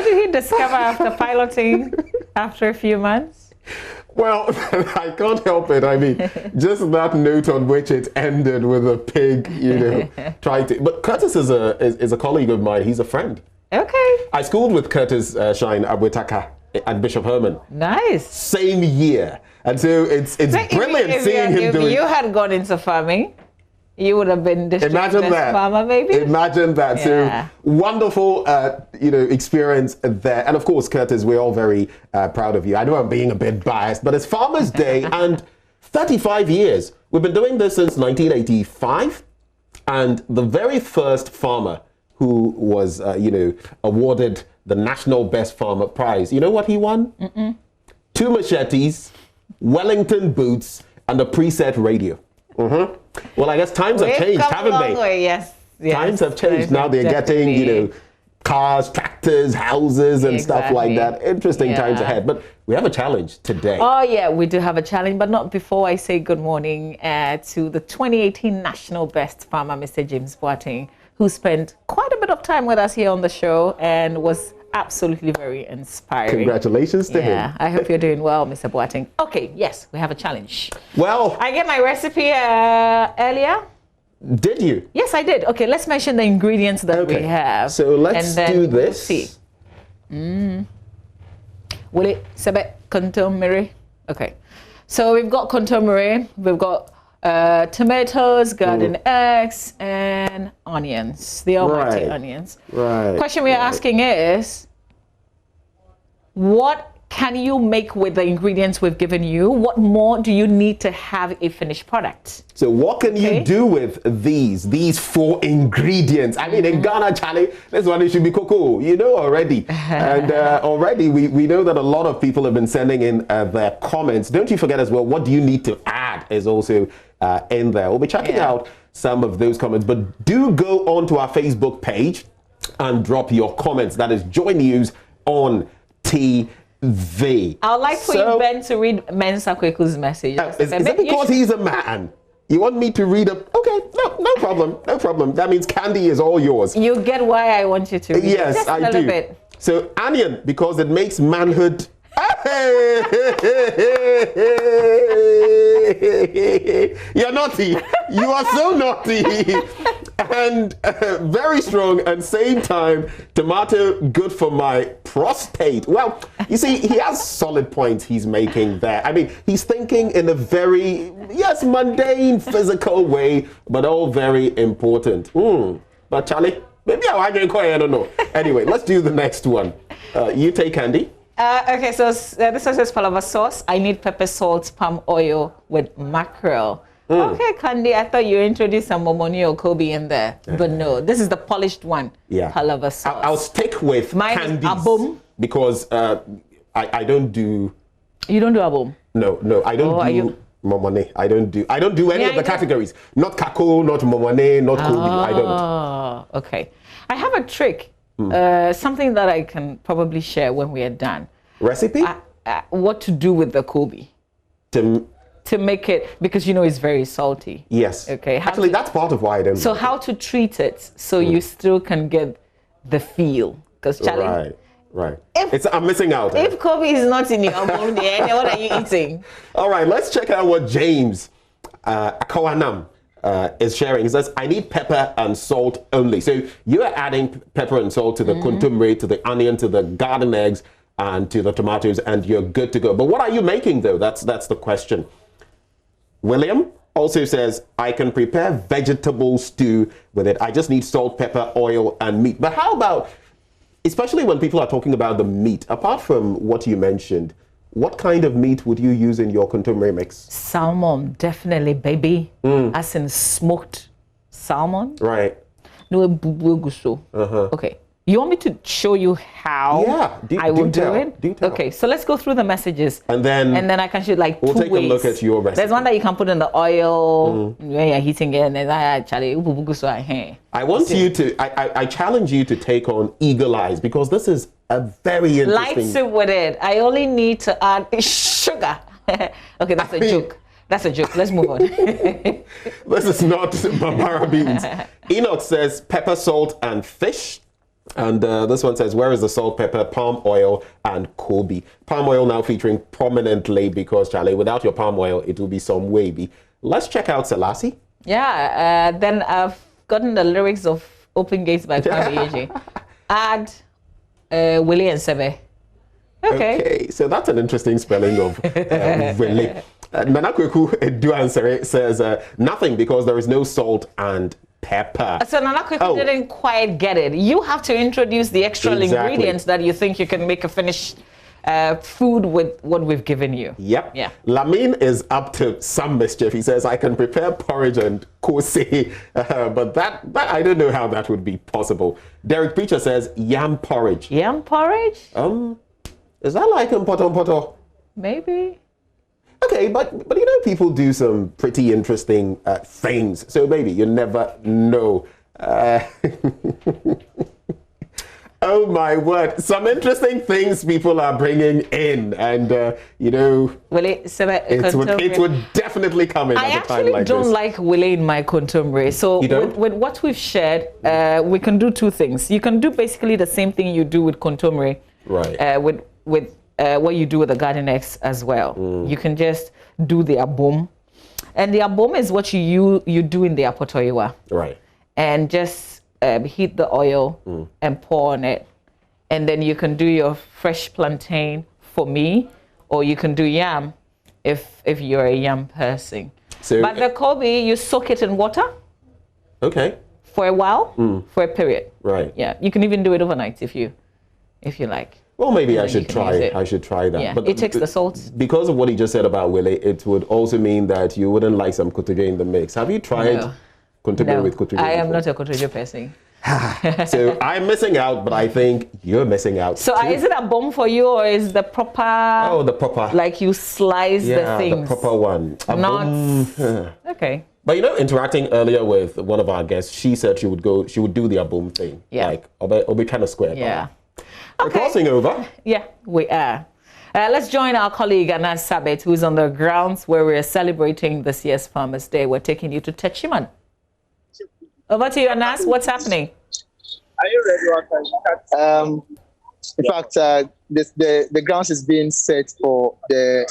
did he discover after piloting after a few months? Well, I can't help it. I mean, just that note on which it ended with a pig, trying to. But Curtis is a colleague of mine. He's a friend. Okay. I schooled with Curtis Shine Abwetaka at Bishop Herman. Nice. Same year. And so it's brilliant seeing him doing. If you had gone into farming, you would have been district best farmer, maybe. Imagine that. Yeah. So wonderful, experience there. And of course, Curtis, we're all very proud of you. I know I'm being a bit biased, but it's Farmers' Day and 35 years. We've been doing this since 1985, and the very first farmer who was, awarded the National Best Farmer Prize. You know what he won? 2 machetes, Wellington boots, and a preset radio. Well, I guess times have changed, haven't they? Yes. Times have changed. Now they're getting, cars, tractors, houses, and stuff like that. Interesting times ahead. But we have a challenge today. Oh, yeah, we do have a challenge, but not before I say good morning to the 2018 National Best Farmer, Mr. James Boateng, who spent quite a bit of time with us here on the show and was absolutely very inspiring. Congratulations to him. Yeah, I hope you're doing well, Mr. Boateng. Okay, yes, we have a challenge. Well, I get my recipe earlier. Did you? Yes, I did. Okay, let's mention the ingredients that we have. So let's do this. We'll see. Will it sebe contomere? Okay. So we've got contomere, we've got tomatoes, garden eggs, and onions. The almighty onions. Right. Question we are asking is, what can you make with the ingredients we've given you? What more do you need to have a finished product? So what can you do with these 4 ingredients? I mean, in Ghana, Charlie, this one it should be cocoa, already. And already we know that a lot of people have been sending in their comments. Don't you forget as well, what do you need to add is also in there. We'll be checking out some of those comments, but do go onto our Facebook page and drop your comments. That is JoyNews on TV. I would like for you, Ben, to read Mensa Kweku's message. Is it because he's a man? You want me to read a... Okay, no problem. That means candy is all yours. You get why I want you to read yes, just a I little do. bit. So, onion, because it makes manhood... You're naughty. You are so naughty. And very strong, and same time, tomato good for my prostate. Well, you see, he has solid points he's making there. I mean, he's thinking in a very, mundane, physical way, but all very important. But Charlie, maybe I don't know. Anyway, let's do the next one. You take candy. Okay, so this one says palava sauce. I need pepper, salt, palm oil with mackerel. Okay, Candy, I thought you introduced some momoni or Kobe in there. But no, this is the polished one. Yeah. Palava sauce. I'll stick with candies. Abom. Because I don't do... You don't do abom? No, I don't do momoni. I don't do any of the categories. Not kako, not momoni, not Kobe. I don't. Oh, okay. I have a trick. Something that I can probably share when we are done. Recipe? What to do with the Kobe. To make it, because it's very salty. Yes. Okay. Actually, that's part of why I don't. So how to treat it so you still can get the feel? Because Charlie. Right. I'm missing out. If Kobe is not in your album, then what are you eating? All right, let's check out what James Akawanam is sharing. He says, I need pepper and salt only. So you're adding pepper and salt to the contumely, to the onion, to the garden eggs, and to the tomatoes, and you're good to go. But what are you making, though? That's the question. William also says, I can prepare vegetable stew with it. I just need salt, pepper, oil, and meat. But how about, especially when people are talking about the meat, apart from what you mentioned, what kind of meat would you use in your contemporary mix? Salmon, definitely, baby. As in smoked salmon. Right. No, okay. You want me to show you how I will do it? Okay, so let's go through the messages. And then I can show like we'll 2 take ways. A look at your recipe. There's one that you can put in the oil when you're heating it, and then I want you to, I challenge you to take on eagle eyes, because this is a very interesting... Lights it with it. I only need to add sugar. Okay, that's a joke. That's a joke. Let's move on. This is not Bambara beans. Enoch says pepper, salt, and fish. And this one says, where is the salt, pepper, palm oil, and Kobe? Palm oil now featuring prominently because, Charlie, without your palm oil, it will be some wavy. Let's check out Selassie. Yeah, then I've gotten the lyrics of Open Gates by Kwame Add Willie and Sebe. Okay, so that's an interesting spelling of Willie. Nana Kweku do answer says nothing because there is no salt and pepper. So Nana Kweku didn't quite get it. You have to introduce the extra ingredients that you think you can make a finished food with what we've given you. Yep. Yeah. Lamin is up to some mischief. He says, I can prepare porridge and kose, but that I don't know how that would be possible. Derek Preacher says, yam porridge. Yam porridge? Is that like in poto? Maybe. Okay, but you know, people do some pretty interesting things. So maybe you never know. Oh my word! Some interesting things people are bringing in, and you know, it would definitely come in at a time like this. I actually don't like Willie in my contemporary. So with what we've shared, we can do two things. You can do basically the same thing you do with contemporary, right? With what you do with the Garden X as well. You can just do the abom, and the abom is what you do in the apotoiwa, right? And just heat the oil and pour on it, and then you can do your fresh plantain for me, or you can do yam if you're a yam person. So, but the Kobe, you soak it in water. Okay. For a while, for a period. Right. Yeah, you can even do it overnight if you like. Well, maybe I should try. I should try that. Yeah, but it takes the salt. Because of what he just said about Willie, it would also mean that you wouldn't like some kutuge in the mix. Have you tried? No. With kutuge? I am not a kutuge person. So I'm missing out, but I think you're missing out. So is it a bomb for you, or is the proper? Oh, the proper. Like you slice the things. Yeah, the proper one. Okay. But you know, interacting earlier with one of our guests, she said she would do the abum thing. Yeah. Like, Obe kind of square. Yeah. We're crossing over. Yeah, we are. Let's join our colleague Anas Sabet, who's on the grounds where we're celebrating this year's Farmers' Day. We're taking you to Techiman. Over to you, Anas. What's happening? Are you ready? In fact, the grounds is being set for the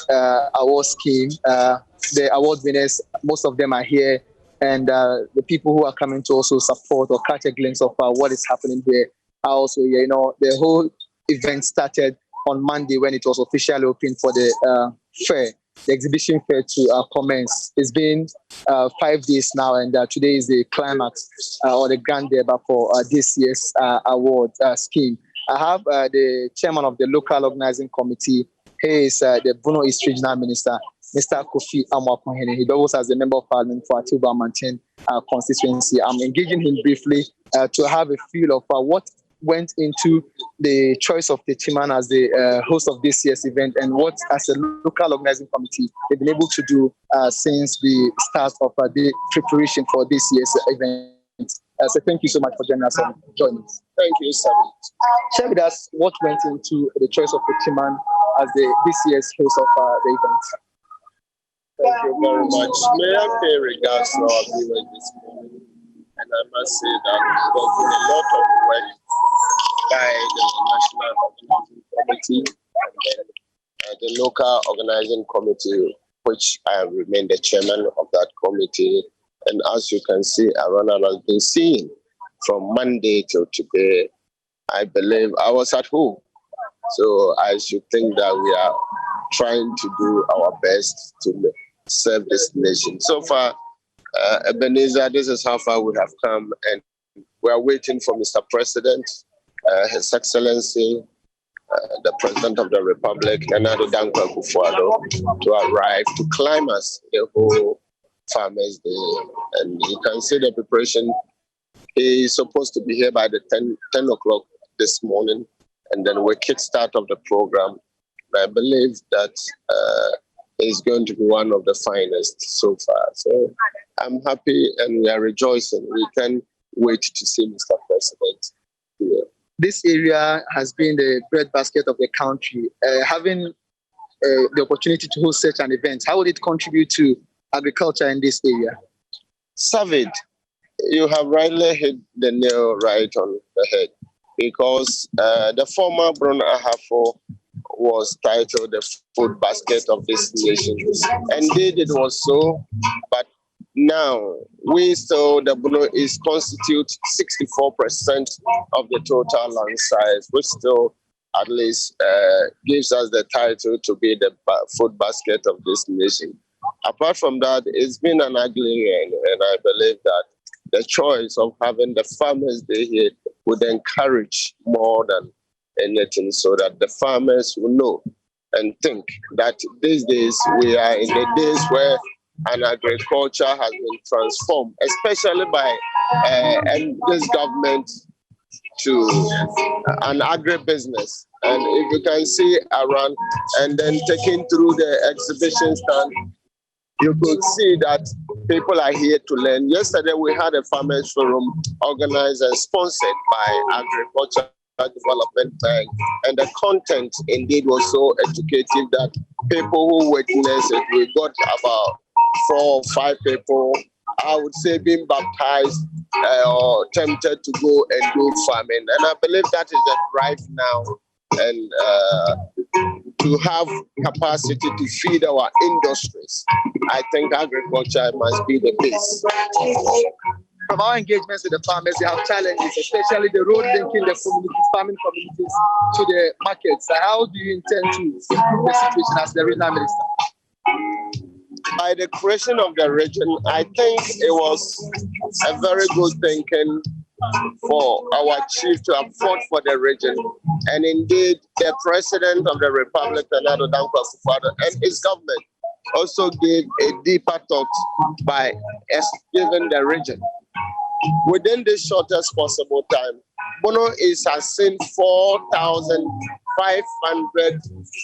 award scheme. The award winners, most of them are here, and the people who are coming to also support or catch a glimpse of what is happening here are also here. You know, the whole event started on Monday when it was officially opened for the fair, the exhibition fair to commence. It's been 5 days now, and today is the climax or the grand debut for this year's award scheme. I have the chairman of the local organizing committee. He is the Bono East Regional Minister, Mr. Kofi Amwakohene. He doubles as the member of parliament for Atiba Mountain constituency. I'm engaging him briefly to have a feel of what went into the choice of the chairman as the host of this year's event, and what, as a local organizing committee, they've been able to do since the start of the preparation for this year's event. So thank you so much for joining us and joining us. Thank you, sir. Share with us what went into the choice of the chairman as this year's host of the event. Thank you very much. May I pay regards to our viewers this morning? And I must say that there's been a lot of work by the National Organizing Committee and then the local organizing committee, which I remain the chairman of that committee. And as you can see, Arana has been seen from Monday till today. I believe I was at home. So I should think that we are trying to do our best to serve this nation. So far, Ebenezer, this is how far we have come, and we are waiting for Mr. President, His Excellency, the President of the Republic, Nana Dankwa Akufo-Addo, to arrive to climb us the whole Farmers' Day. And you can see the preparation. He is supposed to be here by the 10 o'clock this morning, and then we kickstart of the program. I believe that is going to be one of the finest so far. So I'm happy and we are rejoicing. We can't wait to see Mr. President here. This area has been the breadbasket of the country. Having the opportunity to host such an event, how would it contribute to agriculture in this area? Savage, you have rightly hit the nail right on the head. because the former Bono Ahafo was titled the food basket of this nation. Indeed, it was so, but now we still, the Bono East constitute 64% of the total land size, which still at least gives us the title to be the food basket of this nation. Apart from that, it's been an ugly year, and I believe that the choice of having the Farmers' Day here would encourage more than anything, so that the farmers will know and think that these days we are in the days where an agriculture has been transformed, especially by this government, to an agribusiness. And if you can see around and then taking through the exhibition stand, you could see that people are here to learn. Yesterday, we had a farmers forum organized and sponsored by Agriculture Development Bank, and the content indeed was so educative that people who witnessed it, we got about 4 or 5 people, I would say, being baptized or tempted to go and do farming. And I believe that is the drive now, and to have capacity to feed our industries. I think agriculture must be the base. From our engagements with the farmers, they have challenges, especially the road linking the farming communities to the markets. How do you intend to improve the situation as the regional minister? By the creation of the region, I think it was a very good thinking for our chief to have fought for the region. And indeed, the president of the Republic, Nana Dankwa Akufo-Addo, and his government also gave a deeper thought by giving the region. Within the shortest possible time, Bono East has seen 4,500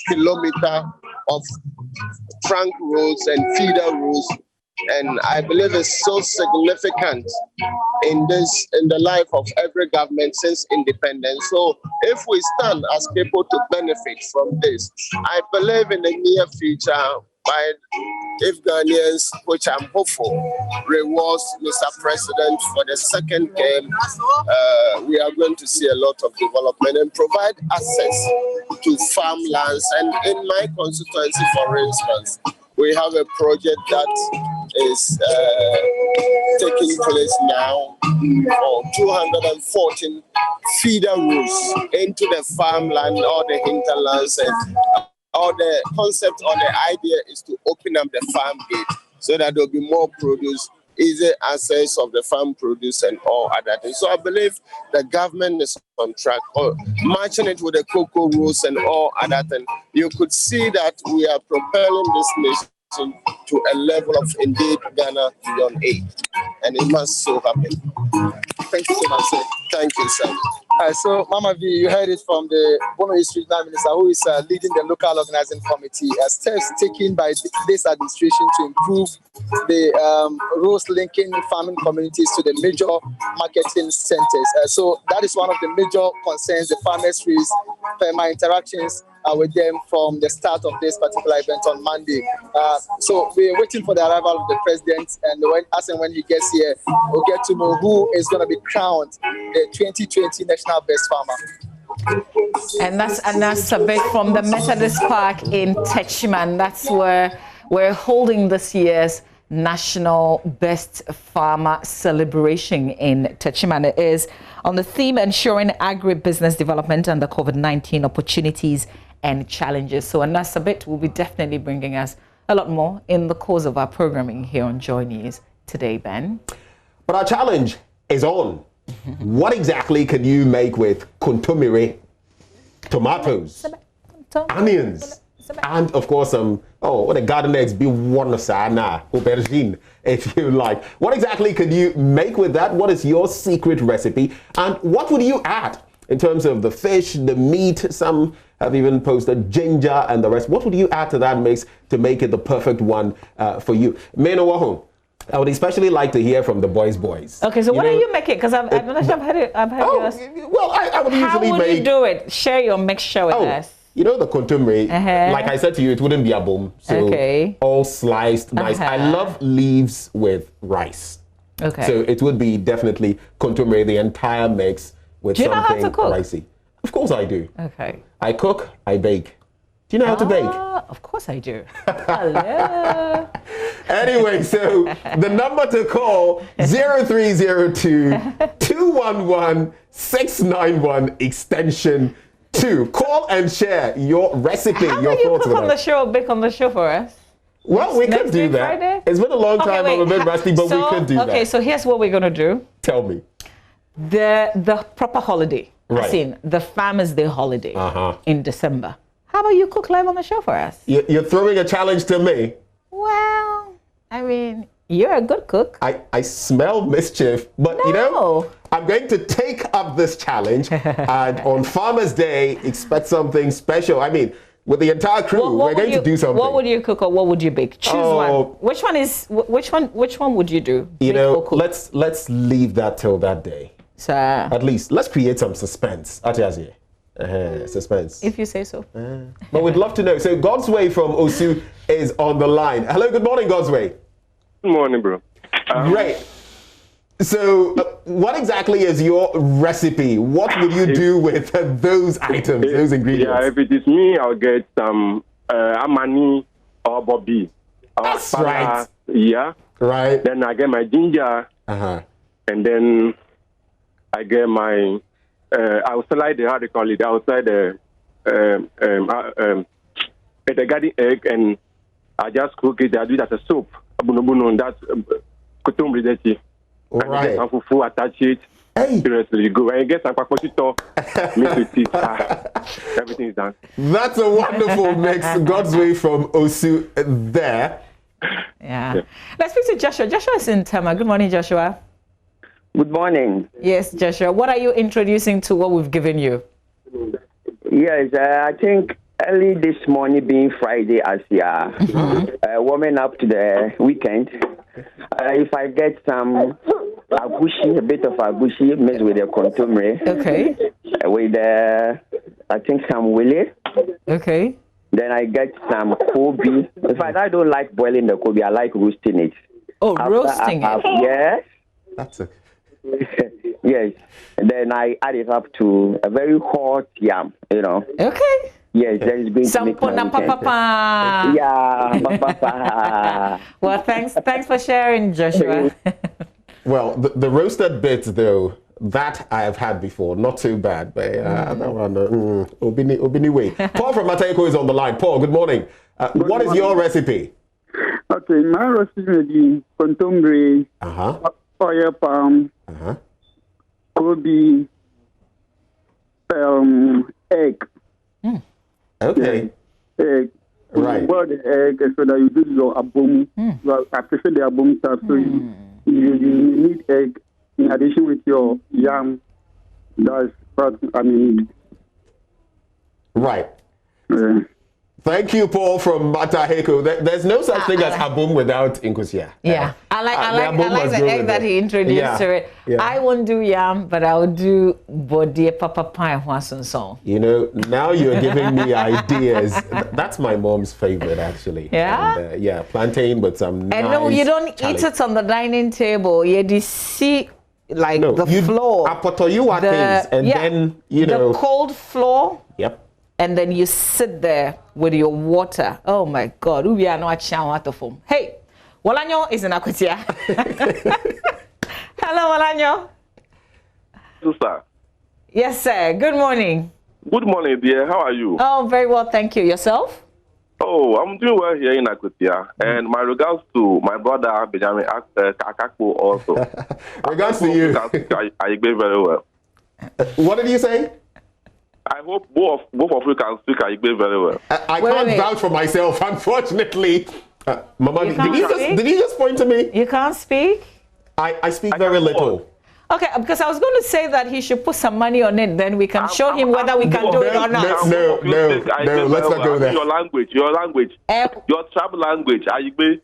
kilometers of trunk roads and feeder roads, and I believe it's so significant in the life of every government since independence. So if we stand as people to benefit from this, I believe in the near future, if Ghanaians, which I'm hopeful, rewards Mr. President for the second term, we are going to see a lot of development and provide access to farmlands. And in my constituency, for instance, we have a project that is taking place now for 214 feeder routes into the farmland or the hinterlands, and or the concept or the idea is to open up the farm gate so that there'll be more produce, easy access of the farm produce and all other things. So I believe the government is on track, or matching it with the cocoa rules and all other things. You could see that we are propelling this nation to a level of indeed Ghana beyond aid, and it must so happen. Thank you so much, sir. Thank you, sir. So, Mama V, you heard it from the Bono East Regional Minister, who is leading the local organizing committee. Steps taken by this administration to improve the roads linking farming communities to the major marketing centers. So that is one of the major concerns the farmers raise per my interactions with them from the start of this particular event on Monday. So we're waiting for the arrival of the president, and when he gets here, we'll get to know who is going to be crowned the 2020 National Best Farmer. And that's a bit from the Methodist Park in Techiman. That's where we're holding this year's National Best Farmer celebration in Techiman. It is on the theme ensuring agribusiness development and the COVID-19 opportunities and challenges. So Anas Sabit will be definitely bringing us a lot more in the course of our programming here on Joy News today, Ben. But our challenge is on. What exactly can you make with kontomire, tomatoes, onions, and of course what a garden eggs be one sana aubergine, if you like. What exactly can you make with that? What is your secret recipe? And what would you add in terms of the fish, the meat? Some have even posted ginger and the rest. What would you add to that mix to make it the perfect one for you? Meno Wahon, I would especially like to hear from the boys. Okay, so what are you making? Because I'm not sure I've heard yours. Well, I would usually How would you do it? Share your mixture with us. You know the kontomire, like I said to you, it wouldn't be a boom. So all sliced nice. I love leaves with rice. Okay. So it would be definitely kontomire, the entire mix with Do you know how to something cook? ricey. Of course I do. Okay. I cook, I bake. Do you know how to bake? Of course I do. Hello. Anyway, so the number to call 0302-211-691 extension 2. Call and share your recipe, How your about you thoughts cook on on the it. show, bake on the show for us? Well, we Next could do week, that. Friday? It's been a long time. I'm a bit rusty, but we could do Okay, that. so here's what we're gonna do. Tell me. The proper holiday. Right. As in the Farmers' Day holiday Uh-huh. in December. How about you cook live on the show for us? You're throwing a challenge to me. Well, I mean, you're a good cook. I smell mischief, but you know, No. I'm going to take up this challenge and on Farmers' Day expect something special. I mean, with the entire crew, we're would going to do something. What would you cook or what would you bake? Choose Oh. one. Which one would you do? You Bake or know, cook? let's leave that till that day. So, At least let's create some suspense. Suspense. if you say so. But we'd love to know. So God's Way from Osu is on the line. Hello, good morning, God's Way. Good morning, bro. Great. So, what exactly is your recipe? What would you do with those items, those ingredients? Yeah, if it is me, I'll get some amani or bobby. That's right. Yeah. Right. Then I get my ginger, Uh-huh. and then I get my outside the, how they call it, outside the garden egg, and I just cook it. I do it as a soup. Abuno, that's kutumri. Right. And fufu, attach it. Hey. Seriously, you go and get some kwakwato, mix with it. Everything is done. That's a wonderful mix. God's Way from Osu there. Yeah. Let's speak to Joshua. Joshua is in Tama. Good morning, Joshua. Good morning. Yes, Joshua. What are you introducing to what we've given you? Yes, I think early this morning, being Friday, as you are warming up to the weekend, if I get some agushi, a bit of agushi mixed with the contumely, Okay. with I think some willy, Okay. then I get some kobe. In fact, I don't like boiling the kobe. I like roasting it. Oh, After roasting I have- it. Yes. That's a Yes. And then I add it up to a very hot yam, you know. Okay. Yes, that is going to Some make my pona weekend. papa. Yeah, papa. Well, thanks for sharing, Joshua. well, the roasted bits though. That I have had before, not too bad, but that one, Obini way. Paul from Matayako is on the line. Paul, good morning. What is your recipe? Okay, my recipe is contemporary, oil palm, kobe, egg. Okay. Egg. Right. Boil the egg so that you do your abom. Well, I prefer the abom stuff. So you need egg in addition with your yam. That's what I mean. Right. Yeah. Thank you, Paul from Mataheko. There's no such thing as abum without inkusia. Yeah, I like the egg with that he introduced to it. Yeah. I won't do yam, but I'll do bodie papa pie song. You know, now you're giving me ideas. That's my mom's favorite, actually. Yeah? And, yeah, plantain with some nice And no, you don't chali. eat it on the dining table. You see, like the floor. Apotoyuwa things, and then, you know. The cold floor. Yep. And then you sit there with your water. Oh my God. Hey, Walanyo is in Akutia. Hello, Walanyo. Sister. Yes, sir. Good morning. Good morning, dear. How are you? Oh, very well. Thank you. Yourself? Oh, I'm doing well here in Akutia. And my regards to my brother, Benjamin Kakako, also. Regards to you. I agree very well. What did you say? I hope both of you can speak Igbe very well. I can't vouch for myself, unfortunately. Mama, did you just point to me? You can't speak? I speak very little. Okay, because I was going to say that he should put some money on it, then we can show him whether we can do it or not. No, let's not go there. Your language, your tribal language, Igbe.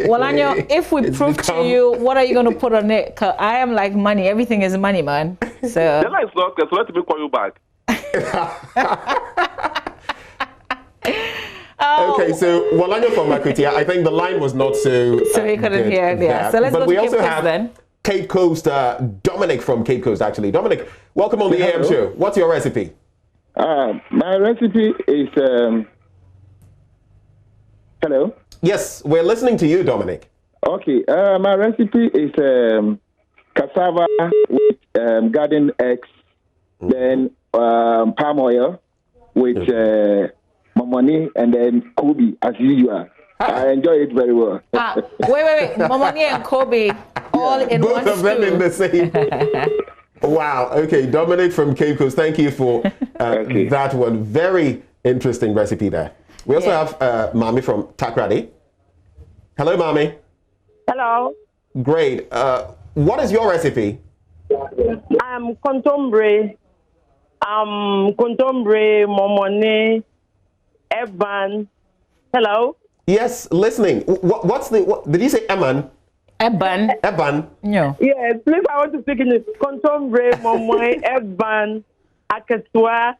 Walanyo, if we prove to you, what are you going to put on it? 'Cause I am like money. Everything is money, man. So. The line is not okay, so let me call you back. Okay, so Walanyo from Makutia, I think the line was not so. So we couldn't hear. Yeah. So let's go to Cape Coast then. Cape Coast, Dominic from Cape Coast, actually. Dominic, welcome on the AM show. What's your recipe? My recipe is, hello? Yes, we're listening to you, Dominic. Okay, my recipe is cassava with garden eggs, then palm oil with momoni, and then Kobe, as usual. I enjoy it very well. Wait. Momoni and Kobe all in Both one of them in the same. Wow. Okay, Dominic from Cape Coast, thank you for that one. Very interesting recipe there. We also have Mami from Takrady. Hello, Mami. Hello. Great. What is your recipe? Contombre. Contombre, momone, eban. Hello. Yes, listening. What did you say, Eman? Eban. Eban. No. Yes, please, I want to speak in it. Contombre, momone, eban, akatwa.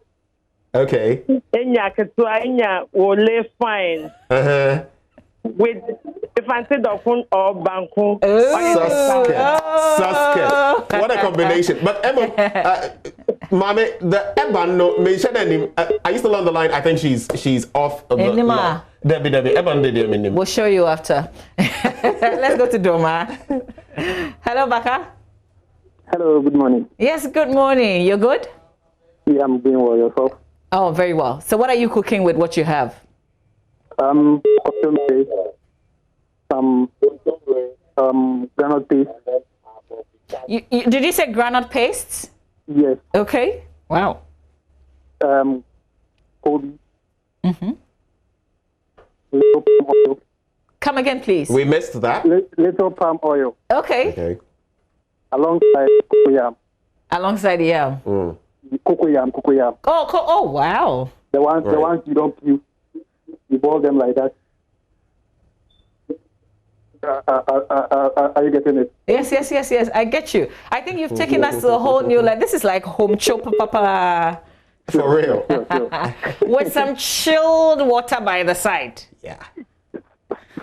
Okay. Enya akatwa, enya wole fine. With if I said ofun or banku. Susket. What a combination. But Emma, Mami, the Eban no mention him. Are you still on the line? I think she's off of the line. Debbie, Eban, we'll show you after. Let's go to Doma. Hello, Baka. Hello, good morning. Yes, good morning. You're good? Yeah, I'm doing well. Yourself? Oh, very well. So what are you cooking with what you have? Granite paste. Did you say granite pastes? Yes. Okay. Wow. Kobe. Little palm oil. Come again, please. We missed that. Little palm oil. Okay. Alongside cocoyam. Alongside yam. Cocoyam. Oh, wow. The ones you don't peel. You boil them like that. Are you getting it? Yes. I get you. I think you've taken us to a whole new, this is like home chop, papa. For real. Sure. With some chilled water by the side. Yeah.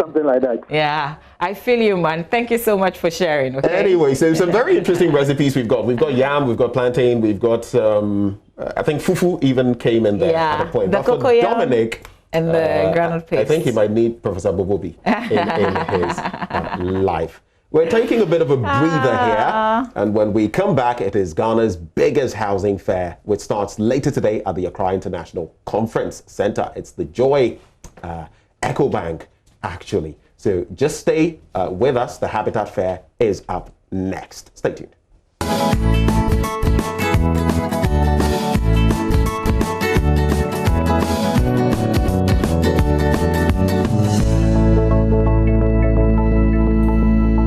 Something like that. Yeah. I feel you, man. Thank you so much for sharing. Okay? Anyway, so some very interesting recipes we've got. We've got yam, we've got plantain, we've got, I think fufu even came in there at a point. The but for Dominic, and the granite paste. I think he might need Professor Bobobi in his life. We're taking a bit of a breather here, and when we come back, it is Ghana's biggest housing fair, which starts later today at the Accra International Conference Center. It's the Joy Echo Bank, actually. So just stay with us. The Habitat Fair is up next. Stay tuned.